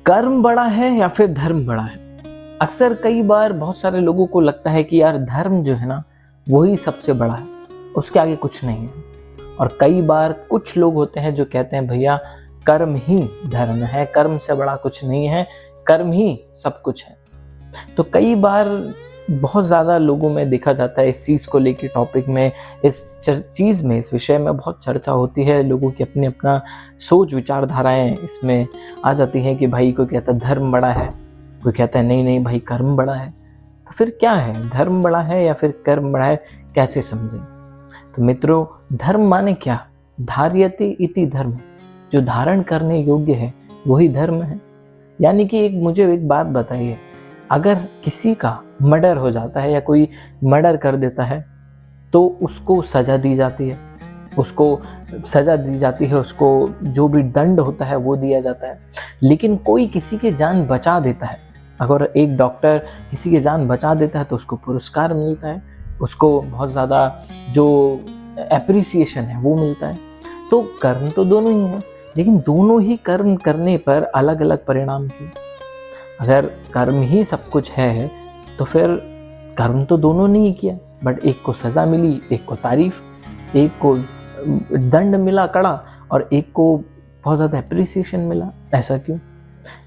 कर्म बड़ा है या फिर धर्म बड़ा है? अक्सर कई बार बहुत सारे लोगों को लगता है कि यार धर्म जो है ना वही सबसे बड़ा है, उसके आगे कुछ नहीं है। और कई बार कुछ लोग होते हैं जो कहते हैं भैया कर्म ही धर्म है, कर्म से बड़ा कुछ नहीं है, कर्म ही सब कुछ है। तो कई बार बहुत ज़्यादा लोगों में देखा जाता है इस चीज़ को लेके, टॉपिक में, इस चीज़ में, इस विषय में बहुत चर्चा होती है। लोगों की अपनी अपना सोच विचारधाराएं इसमें आ जाती हैं कि भाई कोई कहता है धर्म बड़ा है, कोई कहता है नहीं नहीं भाई कर्म बड़ा है। तो फिर क्या है, धर्म बड़ा है या फिर कर्म बड़ा है, कैसे समझें? तो मित्रों, धर्म माने क्या? धार्यते इति धर्म, जो धारण करने योग्य है वही धर्म है। यानी कि मुझे एक बात बताइए, अगर किसी का मर्डर हो जाता है या कोई मर्डर कर देता है तो उसको सजा दी जाती है, उसको जो भी दंड होता है वो दिया जाता है। लेकिन कोई किसी की जान बचा देता है, अगर एक डॉक्टर किसी की जान बचा देता है तो उसको पुरस्कार मिलता है, उसको बहुत ज़्यादा जो एप्रिसिएशन है वो मिलता है। तो कर्म तो दोनों ही है, लेकिन दोनों ही कर्म करने पर अलग अलग परिणाम क्यों? अगर कर्म ही सब कुछ है तो फिर कर्म तो दोनों ने ही किया, बट एक को सज़ा मिली, एक को तारीफ, एक को दंड मिला कड़ा और एक को बहुत ज़्यादा एप्रिसिएशन मिला। ऐसा क्यों?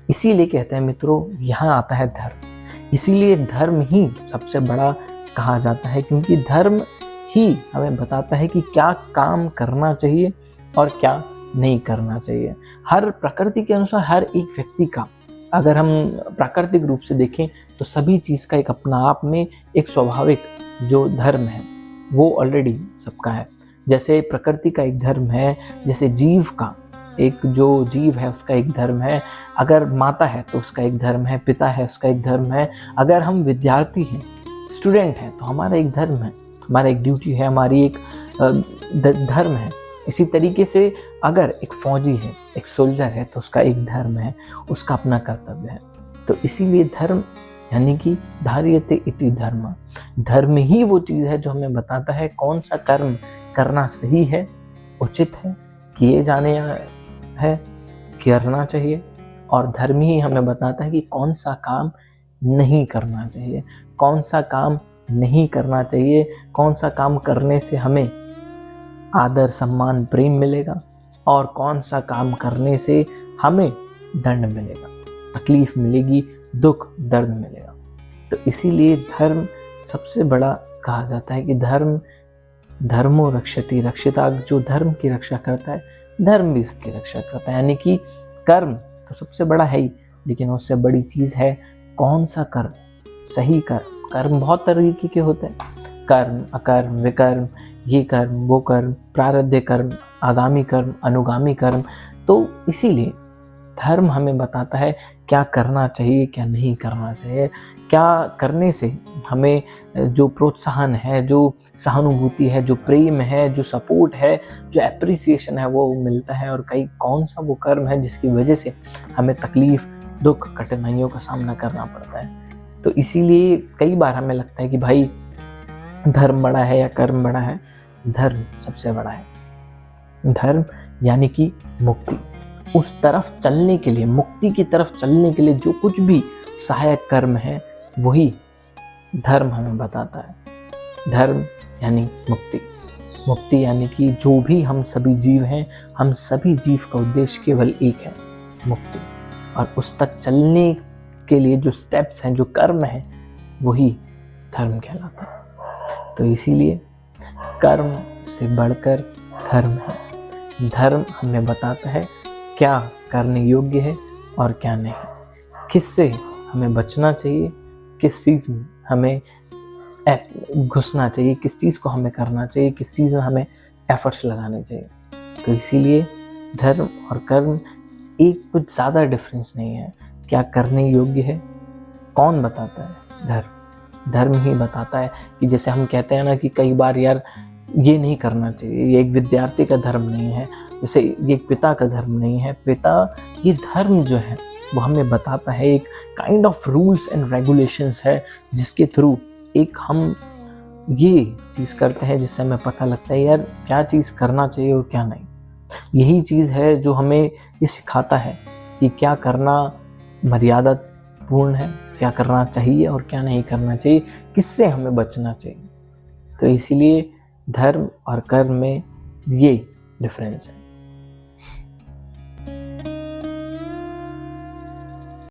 इसीलिए कहते हैं मित्रों, यहाँ आता है धर्म। इसीलिए धर्म ही सबसे बड़ा कहा जाता है, क्योंकि धर्म ही हमें बताता है कि क्या काम करना चाहिए और क्या नहीं करना चाहिए। हर प्रकृति के अनुसार हर एक व्यक्ति का, अगर हम प्राकृतिक रूप से देखें तो सभी चीज़ का एक अपना आप में एक स्वाभाविक जो धर्म है वो ऑलरेडी सबका है। जैसे प्रकृति का एक धर्म है, जैसे जीव का एक जो जीव है उसका एक धर्म है, अगर माता है तो उसका एक धर्म है, पिता है उसका एक धर्म है, अगर हम विद्यार्थी हैं, स्टूडेंट हैं तो हमारा एक धर्म है, हमारा एक ड्यूटी है, हमारी एक धर्म है। इसी तरीके से अगर एक फौजी है, एक सोल्जर है तो उसका एक धर्म है, उसका अपना कर्तव्य है। तो इसीलिए धर्म यानी कि धार्यते इति धर्म, धर्म ही वो चीज़ है जो हमें बताता है कौन सा कर्म करना सही है, उचित है, किए जाने है, करना चाहिए। और धर्म ही हमें बताता है कि कौन सा काम नहीं करना चाहिए, कौन सा काम नहीं करना चाहिए, कौन सा काम करने से हमें आदर सम्मान प्रेम मिलेगा और कौन सा काम करने से हमें दंड मिलेगा, तकलीफ मिलेगी, दुख दर्द मिलेगा। तो इसीलिए धर्म सबसे बड़ा कहा जाता है कि धर्मो रक्षति रक्षिता, जो धर्म की रक्षा करता है धर्म भी उसकी रक्षा करता है। यानी कि कर्म तो सबसे बड़ा है ही, लेकिन उससे बड़ी चीज़ है कौन सा कर्म, सही कर्म। कर्म बहुत तरीके के होते हैं, कर्म, अकर्म, विकर्म, ये कर्म, वो कर्म, प्रारब्ध कर्म, आगामी कर्म, अनुगामी कर्म। तो इसीलिए धर्म हमें बताता है क्या करना चाहिए, क्या नहीं करना चाहिए, क्या करने से हमें जो प्रोत्साहन है, जो सहानुभूति है, जो प्रेम है, जो सपोर्ट है, जो एप्रिसिएशन है वो मिलता है, और कौन सा वो कर्म है जिसकी वजह से हमें तकलीफ, दुख, कठिनाइयों का सामना करना पड़ता है। तो इसीलिए कई बार हमें लगता है कि भाई धर्म बड़ा है या कर्म बड़ा है। धर्म सबसे बड़ा है। धर्म यानी कि मुक्ति, उस तरफ चलने के लिए, मुक्ति की तरफ चलने के लिए जो कुछ भी सहायक कर्म है वही धर्म हमें बताता है। धर्म यानी मुक्ति, मुक्ति यानी कि जो भी हम सभी जीव हैं, हम सभी जीव का उद्देश्य केवल एक है, मुक्ति। और उस तक चलने के लिए जो स्टेप्स हैं, जो कर्म हैं, वही धर्म कहलाता है। तो इसीलिए कर्म से बढ़कर धर्म है। धर्म हमें बताता है क्या करने योग्य है और क्या नहीं, किससे हमें बचना चाहिए, किस चीज़ में हमें घुसना चाहिए, किस चीज़ को हमें करना चाहिए, किस चीज़ में हमें एफर्ट्स लगाने चाहिए। तो इसीलिए धर्म और कर्म एक कुछ ज़्यादा डिफरेंस नहीं है। क्या करने योग्य है कौन बताता है? धर्म ही बताता है। कि जैसे हम कहते हैं ना कि कई बार यार ये नहीं करना चाहिए, ये एक विद्यार्थी का धर्म नहीं है, जैसे ये एक पिता का धर्म नहीं है। ये धर्म जो है वो हमें बताता है, एक kind of rules and regulations है जिसके थ्रू एक हम ये चीज़ करते हैं जिससे हमें पता लगता है यार क्या चीज़ करना चाहिए और क्या नहीं। यही चीज़ है जो हमें ये सिखाता है कि क्या करना मर्यादा पूर्ण है, क्या करना चाहिए और क्या नहीं करना चाहिए, किससे हमें बचना चाहिए। तो इसीलिए धर्म और कर्म में ये डिफरेंस है।